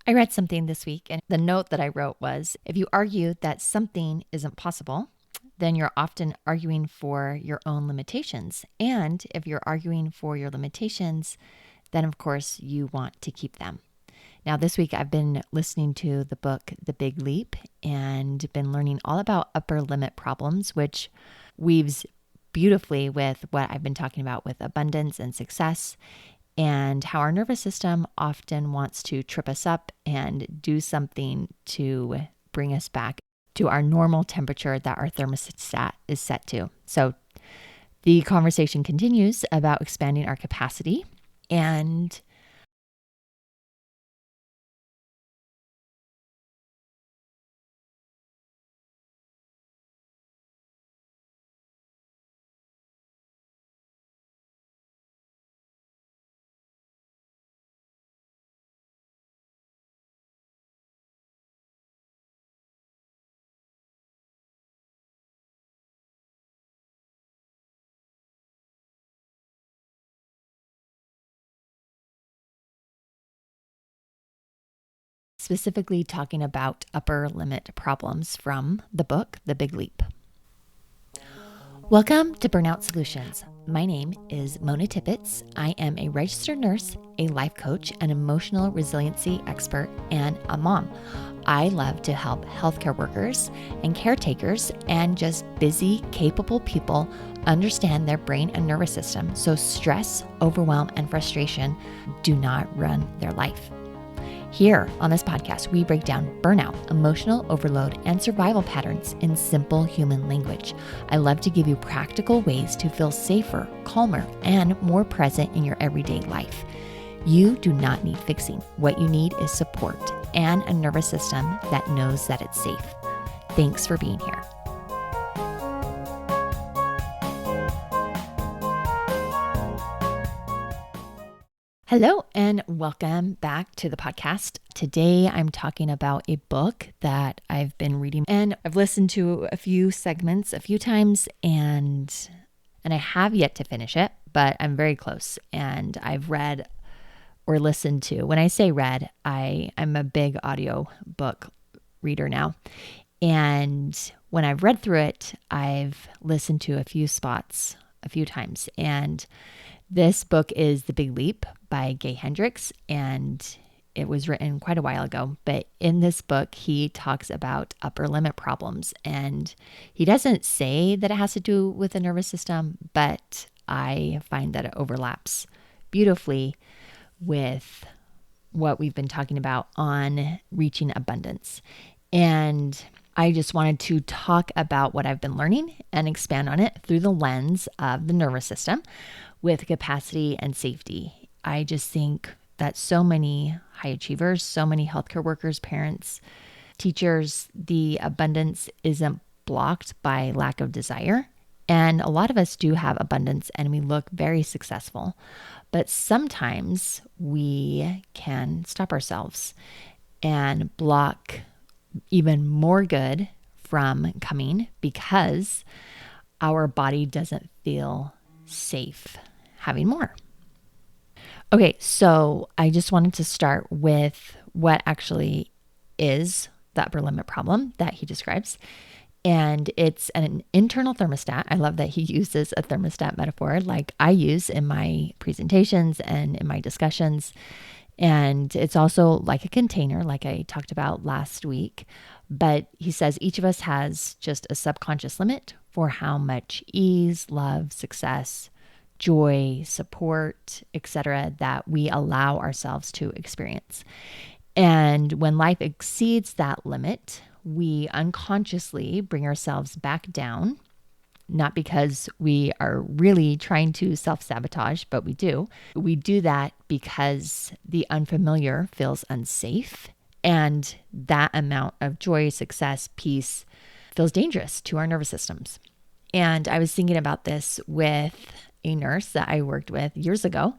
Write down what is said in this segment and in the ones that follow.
I read something this week, and the note that I wrote was, if you argue that something isn't possible, then you're often arguing for your own limitations. And if you're arguing for your limitations, then of course you want to keep them. Now, this week I've been listening to the book, The Big Leap, and been learning all about upper limit problems, which weaves beautifully with what I've been talking about with abundance and success, and how our nervous system often wants to trip us up and do something to bring us back to our normal temperature that our thermostat is set to. So the conversation continues about expanding our capacity and specifically talking about upper limit problems from the book, The Big Leap. Welcome to Burnout Solutions. My name is Mona Tippett. I am a registered nurse, a life coach, an emotional resiliency expert, and a mom. I love to help healthcare workers and caretakers and just busy, capable people understand their brain and nervous system so stress, overwhelm, and frustration do not run their life. Here on this podcast, we break down burnout, emotional overload, and survival patterns in simple human language. I love to give you practical ways to feel safer, calmer, and more present in your everyday life. You do not need fixing. What you need is support and a nervous system that knows that it's safe. Thanks for being here. Hello and welcome back to the podcast. Today I'm talking about a book that I've been reading, and I've listened to a few segments a few times, and I have yet to finish it, but I'm very close. And I've read or listened to, when I say read, I'm a big audio book reader now. And when I've read through it, I've listened to a few spots a few times. And this book is The Big Leap by Gay Hendricks, and it was written quite a while ago. But in this book, he talks about upper limit problems, and he doesn't say that it has to do with the nervous system, but I find that it overlaps beautifully with what we've been talking about on reaching abundance. And I just wanted to talk about what I've been learning and expand on it through the lens of the nervous system with capacity and safety. I just think that so many high achievers, so many healthcare workers, parents, teachers, the abundance isn't blocked by lack of desire. And a lot of us do have abundance and we look very successful. But sometimes we can stop ourselves and block even more good from coming because our body doesn't feel safe having more. Okay, so I just wanted to start with what actually is the upper limit problem that he describes. And it's an internal thermostat. I love that he uses a thermostat metaphor like I use in my presentations and in my discussions. And it's also like a container, like I talked about last week. But he says each of us has just a subconscious limit for how much ease, love, success, joy, support, etc., that we allow ourselves to experience. And when life exceeds that limit, we unconsciously bring ourselves back down, not because we are really trying to self-sabotage, but we do. We do that because the unfamiliar feels unsafe, and that amount of joy, success, peace feels dangerous to our nervous systems. And I was thinking about this with a nurse that I worked with years ago,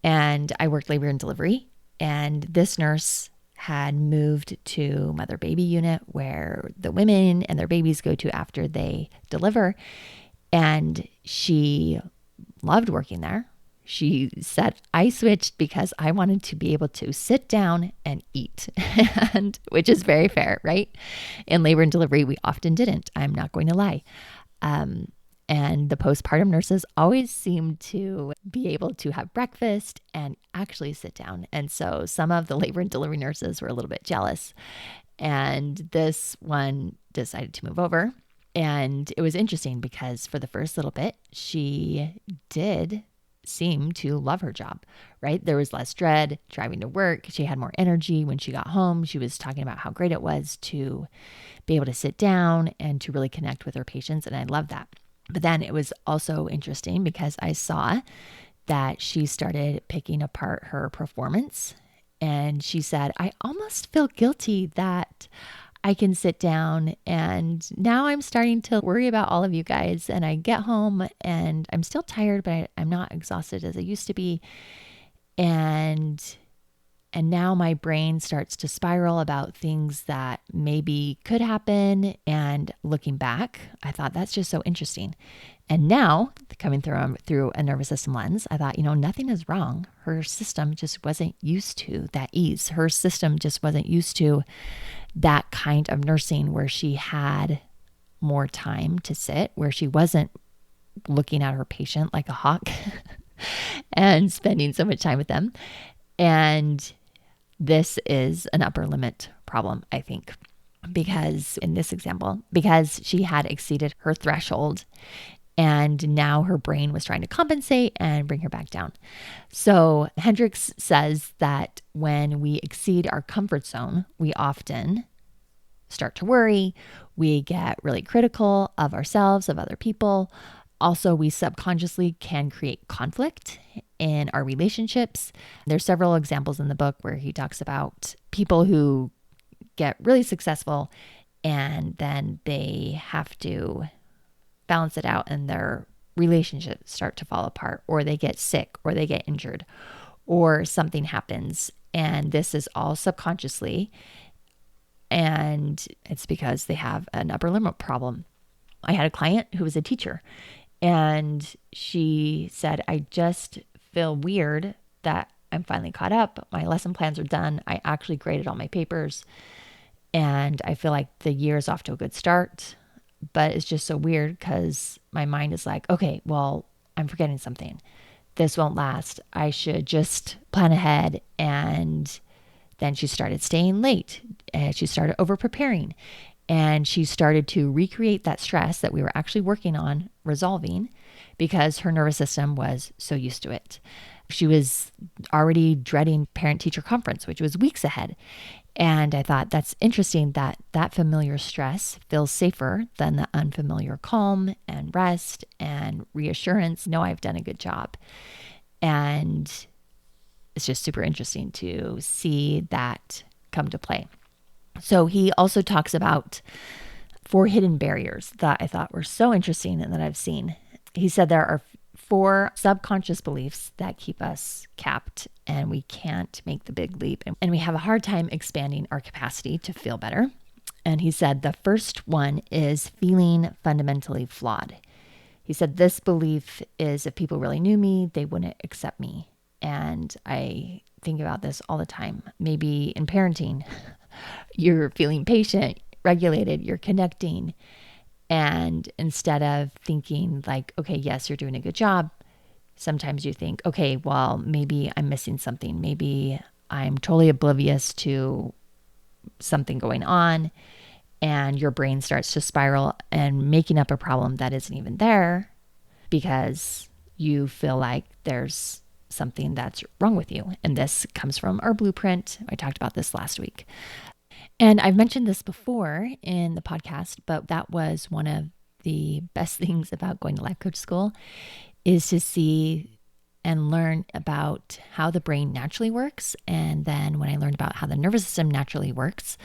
and I worked labor and delivery. And this nurse had moved to mother-baby unit where the women and their babies go to after they deliver. And she loved working there. She said, I switched because I wanted to be able to sit down and eat, and which is very fair, right? In labor and delivery, we often didn't. I'm not going to lie. And the postpartum nurses always seemed to be able to have breakfast and actually sit down. And so some of the labor and delivery nurses were a little bit jealous. And this one decided to move over. And it was interesting because for the first little bit, she did seem to love her job, right? There was less dread driving to work. She had more energy when she got home. She was talking about how great it was to be able to sit down and to really connect with her patients. And I love that. But then it was also interesting because I saw that she started picking apart her performance. And she said, I almost feel guilty that I can sit down, and now I'm starting to worry about all of you guys. And I get home and I'm still tired, but I'm not exhausted as I used to be. And now my brain starts to spiral about things that maybe could happen. And looking back, I thought that's just so interesting. And now, coming through a nervous system lens, I thought, nothing is wrong. Her system just wasn't used to that ease. Her system just wasn't used to that kind of nursing where she had more time to sit, where she wasn't looking at her patient like a hawk and spending so much time with them. And this is an upper limit problem, I think, because in this example, because she had exceeded her threshold and now her brain was trying to compensate and bring her back down. So Hendricks says that when we exceed our comfort zone, we often start to worry. We get really critical of ourselves, of other people. Also, we subconsciously can create conflict in our relationships. There's several examples in the book where he talks about people who get really successful and then they have to balance it out and their relationships start to fall apart, or they get sick, or they get injured, or something happens. And this is all subconsciously. And it's because they have an upper limit problem. I had a client who was a teacher, and she said, I just feel weird that I'm finally caught up. My lesson plans are done. I actually graded all my papers, and I feel like the year is off to a good start. But it's just so weird because my mind is like, okay, well, I'm forgetting something. This won't last. I should just plan ahead. And then she started staying late, and she started over preparing, and she started to recreate that stress that we were actually working on resolving because her nervous system was so used to it. She was already dreading parent-teacher conference, which was weeks ahead. And I thought that's interesting that that familiar stress feels safer than the unfamiliar calm and rest and reassurance. No, I've done a good job. And it's just super interesting to see that come to play. So he also talks about 4 hidden barriers that I thought were so interesting and that I've seen. He said there are 4 subconscious beliefs that keep us capped and we can't make the big leap. And we have a hard time expanding our capacity to feel better. And he said the first one is feeling fundamentally flawed. He said this belief is if people really knew me, they wouldn't accept me. And I think about this all the time. Maybe in parenting, you're feeling patient, regulated, you're connecting. And instead of thinking like, okay, yes, you're doing a good job, sometimes you think, okay, well, maybe I'm missing something. Maybe I'm totally oblivious to something going on. And your brain starts to spiral and making up a problem that isn't even there because you feel like there's something that's wrong with you. And this comes from our blueprint. I talked about this last week. And I've mentioned this before in the podcast, but that was one of the best things about going to life coach school is to see and learn about how the brain naturally works. And then when I learned about how the nervous system naturally works,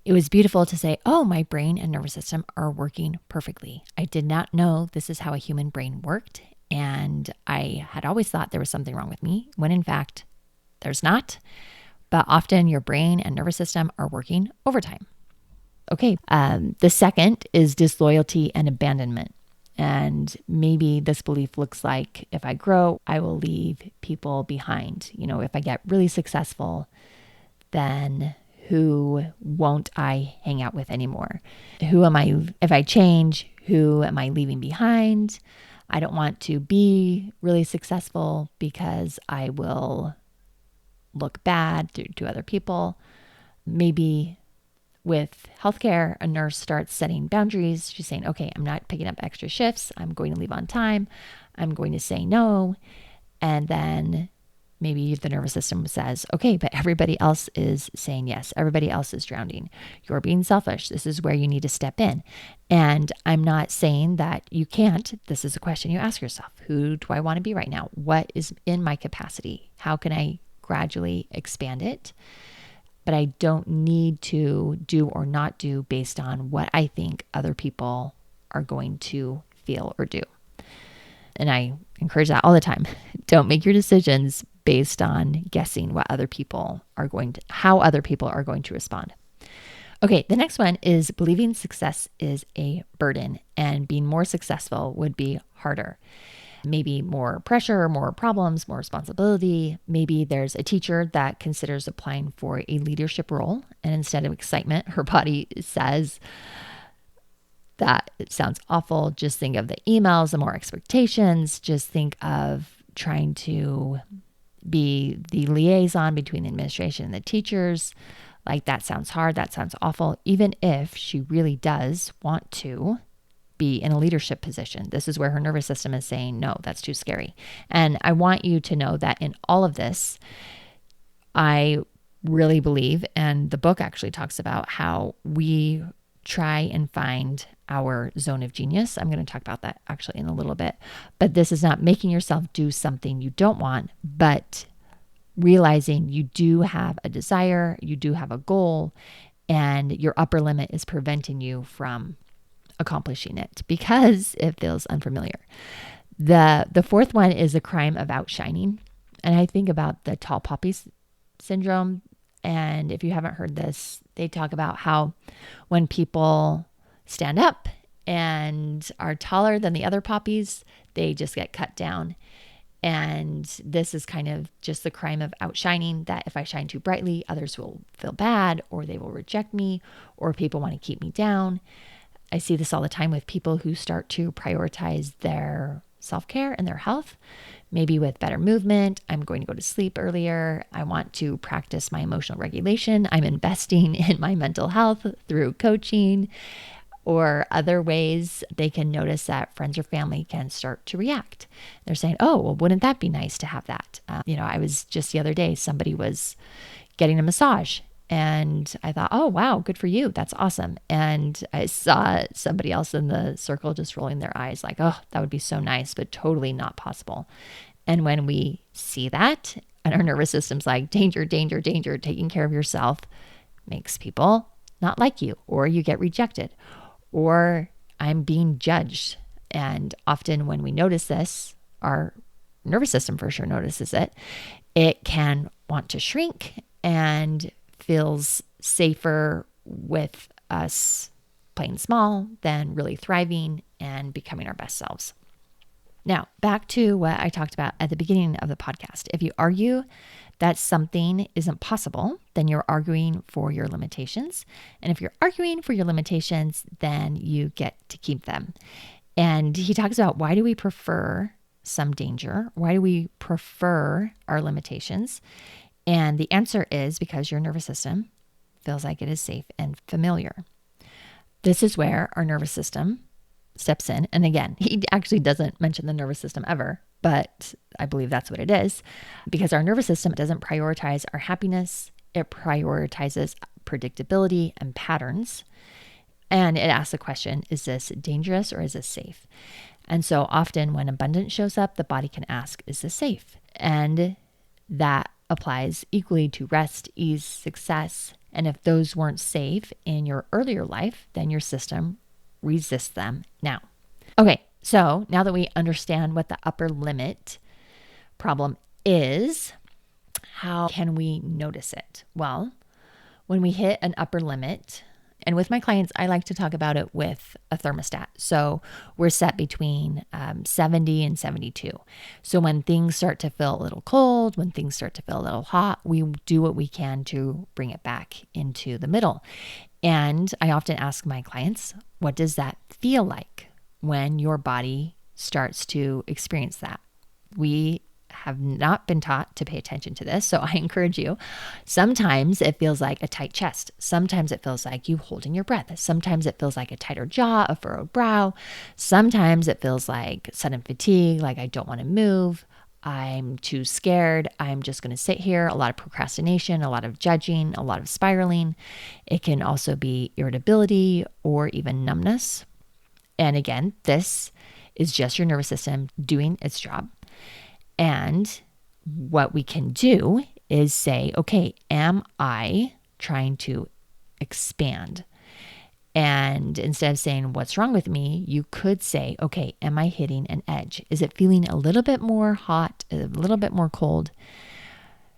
it was beautiful to say, oh, my brain and nervous system are working perfectly. I did not know this is how a human brain worked. And I had always thought there was something wrong with me when in fact there's not. But often your brain and nervous system are working overtime. Okay. The second is disloyalty and abandonment. And maybe this belief looks like if I grow, I will leave people behind. If I get really successful, then who won't I hang out with anymore? If I change, who am I leaving behind? I don't want to be really successful because I will look bad to other people. Maybe with healthcare, a nurse starts setting boundaries. She's saying, okay, I'm not picking up extra shifts. I'm going to leave on time. I'm going to say no. And then maybe the nervous system says, okay, but everybody else is saying yes. Everybody else is drowning. You're being selfish. This is where you need to step in. And I'm not saying that you can't. This is a question you ask yourself. Who do I want to be right now? What is in my capacity? How can I gradually expand it? But I don't need to do or not do based on what I think other people are going to feel or do. And I encourage that all the time. Don't make your decisions based on guessing how other people are going to respond. Okay, the next one is believing success is a burden and being more successful would be harder. Maybe more pressure, more problems, more responsibility. Maybe there's a teacher that considers applying for a leadership role, and instead of excitement, her body says, that it sounds awful. Just think of the emails, the more expectations. Just think of trying to be the liaison between the administration and the teachers. Like, that sounds hard. That sounds awful. Even if she really does want to be in a leadership position, this is where her nervous system is saying, no, that's too scary. And I want you to know that in all of this, I really believe, and the book actually talks about how we try and find our zone of genius. I'm going to talk about that actually in a little bit. But this is not making yourself do something you don't want, but realizing you do have a desire, you do have a goal, and your upper limit is preventing you from accomplishing it because it feels unfamiliar. The fourth one is the crime of outshining. And I think about the tall poppy syndrome. And if you haven't heard this, they talk about how when people stand up and are taller than the other poppies, they just get cut down. And this is kind of just the crime of outshining, that if I shine too brightly, others will feel bad, or they will reject me, or people want to keep me down. I see this all the time with people who start to prioritize their self-care and their health, maybe with better movement. I'm going to go to sleep earlier. I want to practice my emotional regulation. I'm investing in my mental health through coaching or other ways. They can notice that friends or family can start to react. They're saying, oh, well, wouldn't that be nice to have that? I was just the other day, somebody was getting a massage. And I thought, oh, wow, good for you. That's awesome. And I saw somebody else in the circle just rolling their eyes like, oh, that would be so nice, but totally not possible. And when we see that, and our nervous system's like, danger, danger, danger, taking care of yourself makes people not like you, or you get rejected, or I'm being judged. And often when we notice this, our nervous system for sure notices it. It can want to shrink and feels safer with us playing small than really thriving and becoming our best selves. Now, back to what I talked about at the beginning of the podcast. If you argue that something isn't possible, then you're arguing for your limitations. And if you're arguing for your limitations, then you get to keep them. And he talks about, why do we prefer some danger? Why do we prefer our limitations? And the answer is because your nervous system feels like it is safe and familiar. This is where our nervous system steps in. And again, he actually doesn't mention the nervous system ever, but I believe that's what it is, because our nervous system doesn't prioritize our happiness. It prioritizes predictability and patterns. And it asks the question, is this dangerous or is this safe? And so often when abundance shows up, the body can ask, is this safe? And that applies equally to rest, ease, success. And if those weren't safe in your earlier life, then your system resists them now. Okay, so now that we understand what the upper limit problem is, how can we notice it? Well, when we hit an upper limit, And with my clients, I like to talk about it with a thermostat. So we're set between 70 and 72. So when things start to feel a little cold, when things start to feel a little hot, we do what we can to bring it back into the middle. And I often ask my clients, what does that feel like when your body starts to experience that? We have not been taught to pay attention to this. So I encourage you. Sometimes it feels like a tight chest. Sometimes it feels like you holding your breath. Sometimes it feels like a tighter jaw, a furrowed brow. Sometimes it feels like sudden fatigue, like I don't want to move. I'm too scared. I'm just going to sit here. A lot of procrastination, a lot of judging, a lot of spiraling. It can also be irritability or even numbness. And again, this is just your nervous system doing its job. And what we can do is say, okay, am I trying to expand? And instead of saying, what's wrong with me? You could say, okay, am I hitting an edge? Is it feeling a little bit more hot, a little bit more cold?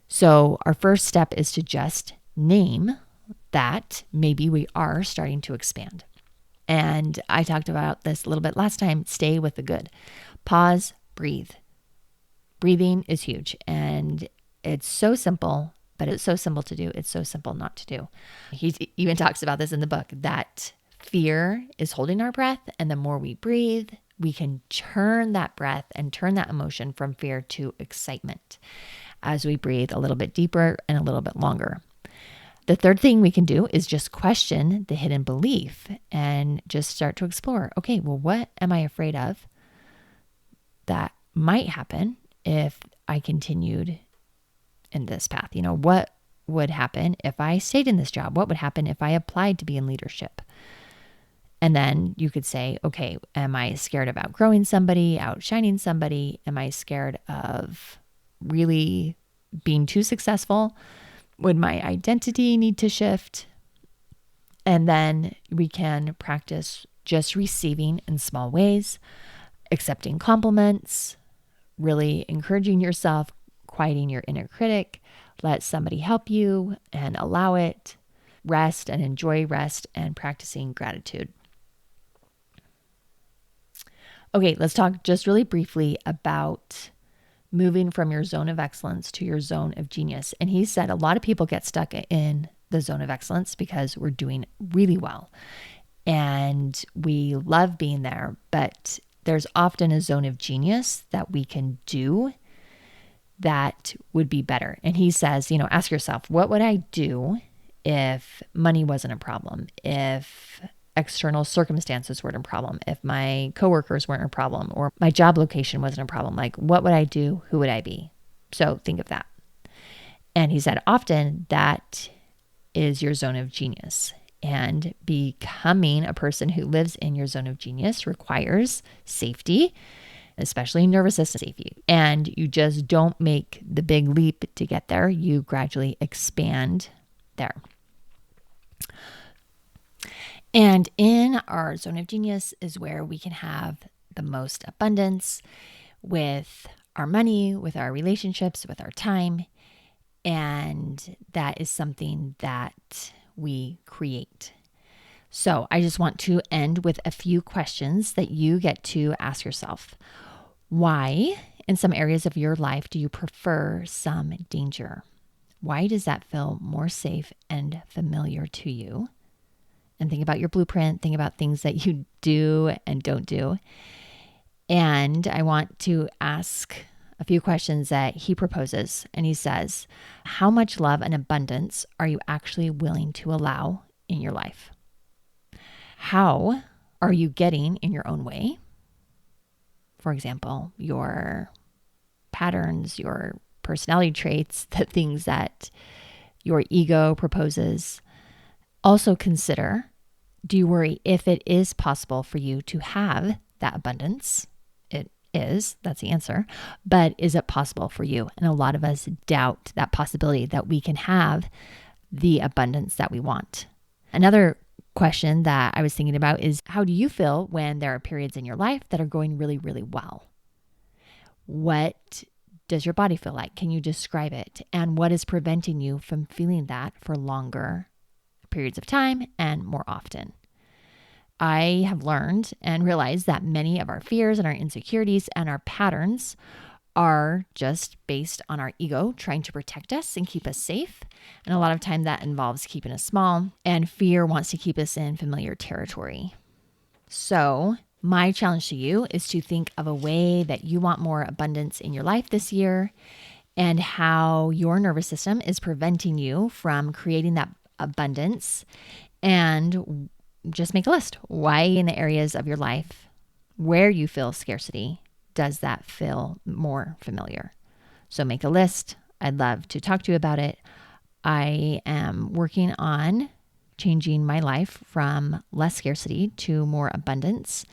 So our first step is to just name that maybe we are starting to expand. And I talked about this a little bit last time. Stay with the good. Pause, breathe. Breathing is huge, and it's so simple, but it's so simple to do. It's so simple not to do. He even talks about this in the book, that fear is holding our breath, and the more we breathe, we can turn that breath and turn that emotion from fear to excitement as we breathe a little bit deeper and a little bit longer. The third thing we can do is just question the hidden belief and just start to explore, okay, well, what am I afraid of that might happen if I continued in this path? What would happen if I stayed in this job? What would happen if I applied to be in leadership? And then you could say, okay, am I scared of outgrowing somebody, outshining somebody? Am I scared of really being too successful? Would my identity need to shift? And then we can practice just receiving in small ways, accepting compliments, really encouraging yourself, quieting your inner critic, let somebody help you and allow it, rest and enjoy rest, and practicing gratitude. Okay, let's talk just really briefly about moving from your zone of excellence to your zone of genius. And he said a lot of people get stuck in the zone of excellence because we're doing really well and we love being there, but there's often a zone of genius that we can do that would be better. And he says, ask yourself, what would I do if money wasn't a problem? If external circumstances weren't a problem? If my coworkers weren't a problem? Or my job location wasn't a problem? Like, what would I do? Who would I be? So think of that. And he said, often that is your zone of genius. And becoming a person who lives in your zone of genius requires safety, especially nervous system safety. And you just don't make the big leap to get there. You gradually expand there. And in our zone of genius is where we can have the most abundance with our money, with our relationships, with our time. And that is something that we create. So I just want to end with a few questions that you get to ask yourself. Why, in some areas of your life, do you prefer some danger? Why does that feel more safe and familiar to you? And think about your blueprint. Think about things that you do and don't do. And I want to ask a few questions that he proposes. And he says, how much love and abundance are you actually willing to allow in your life? How are you getting in your own way? For example, your patterns, your personality traits, the things that your ego proposes. Also consider, do you worry if it is possible for you to have that abundance? It is, that's the answer. But is it possible for you? And a lot of us doubt that possibility that we can have the abundance that we want. Another question that I was thinking about is, how do you feel when there are periods in your life that are going really, really well? What does your body feel like? Can you describe it? And what is preventing you from feeling that for longer periods of time and more often. I have learned and realized that many of our fears and our insecurities and our patterns are just based on our ego trying to protect us and keep us safe. And a lot of time that involves keeping us small, and fear wants to keep us in familiar territory. So my challenge to you is to think of a way that you want more abundance in your life this year and how your nervous system is preventing you from creating that abundance, and just make a list. Why in the areas of your life where you feel scarcity does that feel more familiar? So make a list. I'd love to talk to you about it. I am working on changing my life from less scarcity to more abundance.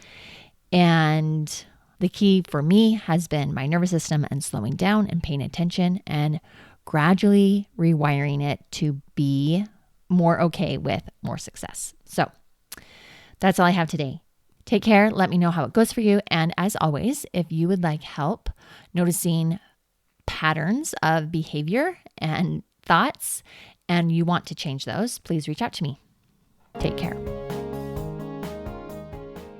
And the key for me has been my nervous system and slowing down and paying attention and gradually rewiring it to be more okay with more success. So that's all I have today. Take care. Let me know how it goes for you. And as always, if you would like help noticing patterns of behavior and thoughts and you want to change those, please reach out to me. Take care.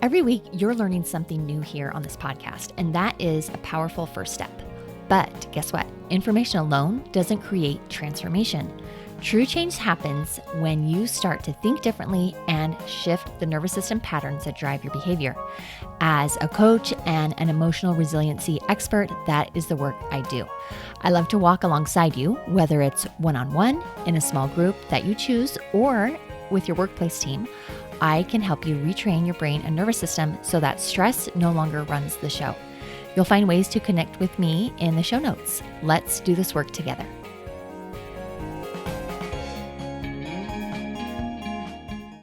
Every week, you're learning something new here on this podcast, and that is a powerful first step. But guess what? Information alone doesn't create transformation. True change happens when you start to think differently and shift the nervous system patterns that drive your behavior. As a coach and an emotional resiliency expert, that is the work I do. I love to walk alongside you, whether it's one-on-one, in a small group that you choose, or with your workplace team. I can help you retrain your brain and nervous system so that stress no longer runs the show. You'll find ways to connect with me in the show notes. Let's do this work together.